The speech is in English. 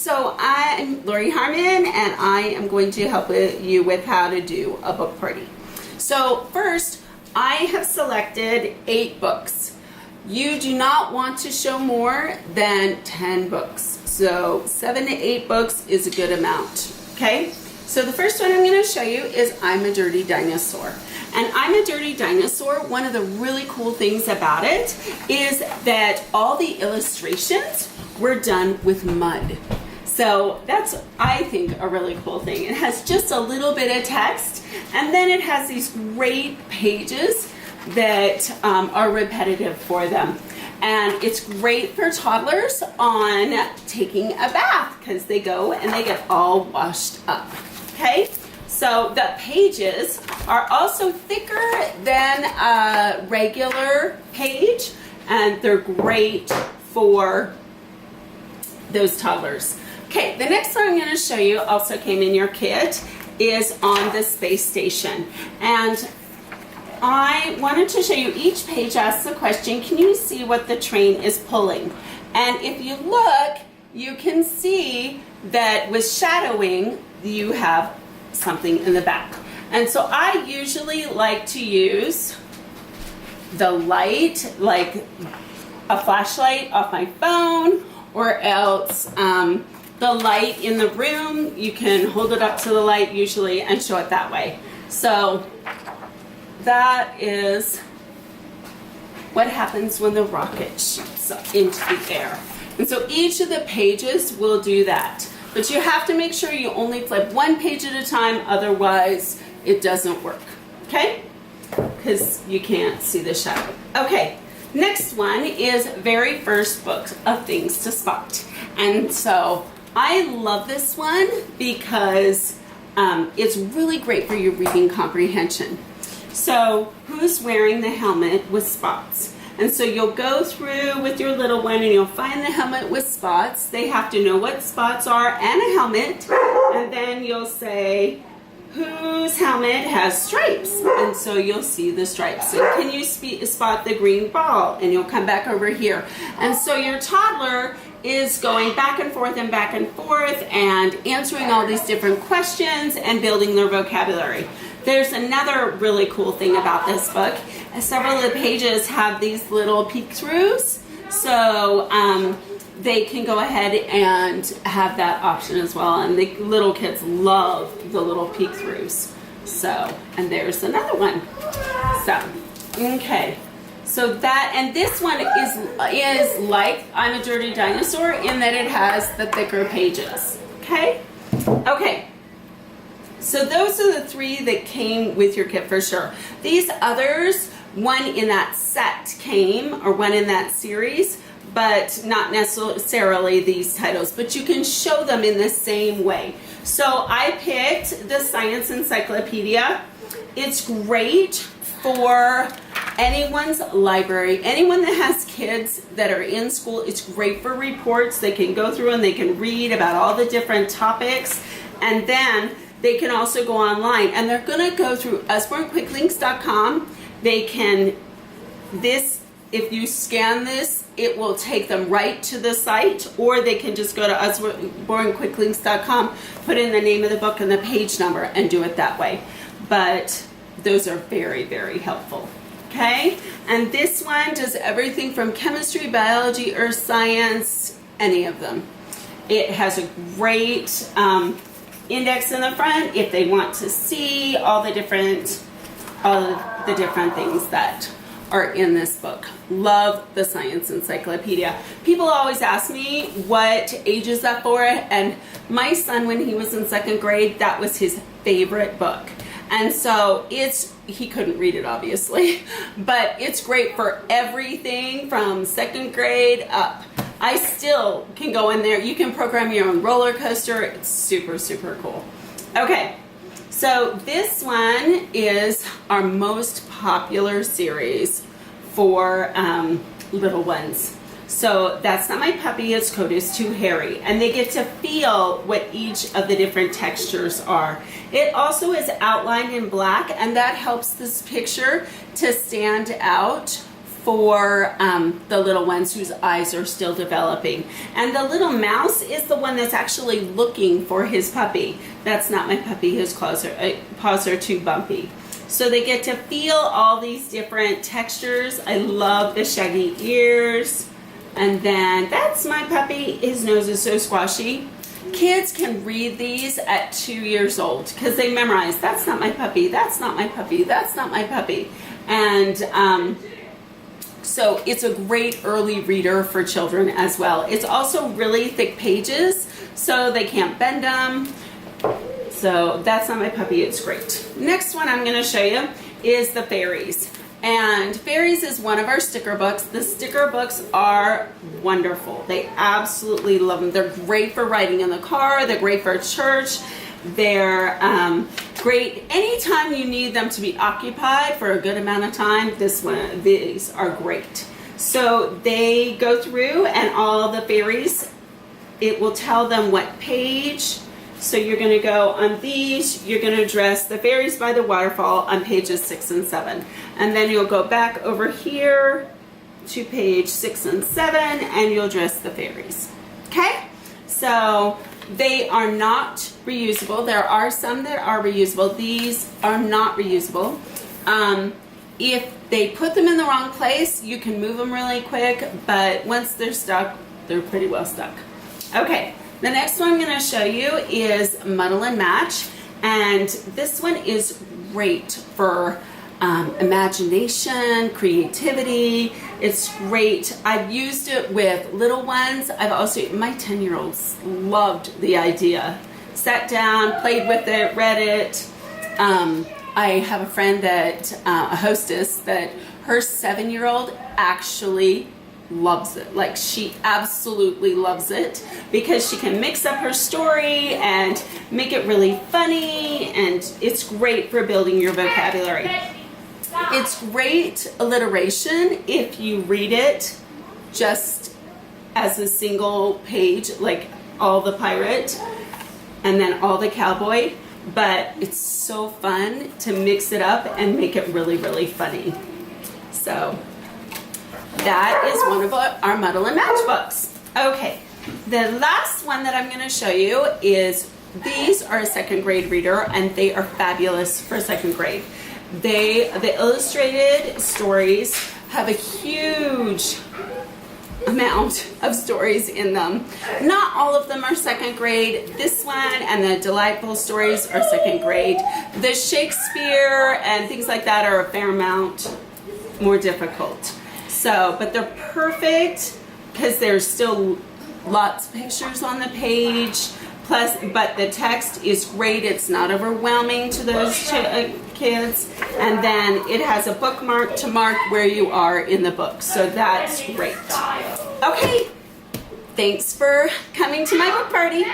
So I'm Lori Harmon, and I am going to help you with how to do a book party. So first, I have selected 8 books. You do not want to show more than 10 books. So 7 to 8 books is a good amount, okay? So the first one I'm going to show you is I'm a Dirty Dinosaur. And I'm a Dirty Dinosaur, one of the really cool things about it is that all the illustrations were done with mud. So that's, I think, a really cool thing. It has just a little bit of text, and then it has these great pages that are repetitive for them. And it's great for toddlers on taking a bath because they go and they get all washed up, okay? So the pages are also thicker than a regular page, and they're great for those toddlers. Okay, the next one I'm going to show you also came in your kit is on the space station. And I wanted to show you each page asks the question, can you see what the train is pulling? And if you look, you can see that with shadowing, you have something in the back. And so I usually like to use the light, like a flashlight off my phone, or else the light in the room. You can hold it up to the light usually and show it that way. So that is what happens when the rocket shoots up into the air. And so each of the pages will do that. But you have to make sure you only flip one page at a time, otherwise it doesn't work, okay? Because you can't see the shadow. Okay, next one is very first book of Things to Spot. And so I love this one because it's really great for your reading comprehension. So who's wearing the helmet with spots? And so you'll go through with your little one and you'll find the helmet with spots. They have to know what spots are and a helmet. And then you'll say, whose helmet has stripes? And so you'll see the stripes. So can you spot the green ball? And you'll come back over here. And so your toddler is going back and forth and answering all these different questions and building their vocabulary. There's another really cool thing about this book. Several of the pages have these little peek-throughs, so they can go ahead and have that option as well. And the little kids love the little peek-throughs. So, and there's another one. So, okay. So that, and this one is like I'm a Dirty Dinosaur in that it has the thicker pages. Okay? Okay. So those are the 3 that came with your kit for sure. These others, one in that set came, or one in that series, but not necessarily these titles, but you can show them in the same way. So I picked the Science Encyclopedia. It's great for anyone's library. Anyone that has kids that are in school, it's great for reports. They can go through and they can read about all the different topics, and then they can also go online, and they're going to go through usbornquicklinks.com. They can, if you scan this, it will take them right to the site, or they can just go to usbornquicklinks.com, put in the name of the book and the page number, and do it that way. But those are very, very helpful. Okay? And this one does everything from chemistry, biology, earth science, any of them. It has a great index in the front if they want to see all the different things that are in this book. Love the Science Encyclopedia. People always ask me what age is that for, and my son, when he was in 2nd grade, that was his favorite book. And so he couldn't read it obviously, but it's great for everything from 2nd grade up. I still can go in there. You can program your own roller coaster. It's super, super cool. Okay, so this one is our most popular series for little ones. So that's not my puppy, it's Coda's Too Hairy. And they get to feel what each of the different textures are. It also is outlined in black, and that helps this picture to stand out for the little ones whose eyes are still developing. And the little mouse is the one that's actually looking for his puppy. That's not my puppy, his paws are too bumpy. So they get to feel all these different textures. I love the shaggy ears. And then that's my puppy, his nose is so squashy. Kids can read these at 2 years old because they memorize, that's not my puppy, that's not my puppy, that's not my puppy. And so it's a great early reader for children as well. It's also really thick pages, so they can't bend them. So that's not my puppy, it's great. Next one I'm gonna show you is the fairies. And fairies is one of our sticker books. The sticker books are wonderful. They absolutely love them. They're great for riding in the car. They're great for church. They're great anytime you need them to be occupied for a good amount of time. These are great. So they go through and all the fairies, it will tell them what page. So you're going to go on these, you're going to dress the fairies by the waterfall on pages 6 and 7. And then you'll go back over here to page 6 and 7 and you'll dress the fairies. Okay? So they are not reusable. There are some that are reusable. These are not reusable. If they put them in the wrong place, you can move them really quick, but once they're stuck, they're pretty well stuck. Okay. The next one I'm going to show you is Muddle and Match, and this one is great for imagination, creativity. It's great. I've used it with little ones. My 10-year-olds loved the idea. Sat down, played with it, read it. I have a friend a hostess, that her 7-year-old actually loves it. Like, she absolutely loves it because she can mix up her story and make it really funny, and it's great for building your vocabulary. It's great alliteration if you read it just as a single page, like all the pirate and then all the cowboy, but it's so fun to mix it up and make it really, really funny. So that is one of our Muddle and Match books. Okay, the last one that I'm going to show you is, these are a 2nd grade reader, and they are fabulous for 2nd grade. The illustrated stories have a huge amount of stories in them. Not all of them are 2nd grade. This one and the Delightful Stories are 2nd grade. The Shakespeare and things like that are a fair amount more difficult. So, but they're perfect because there's still lots of pictures on the page. Plus, but the text is great. It's not overwhelming to those kids. And then it has a bookmark to mark where you are in the book. So that's great. Okay. Thanks for coming to my book party.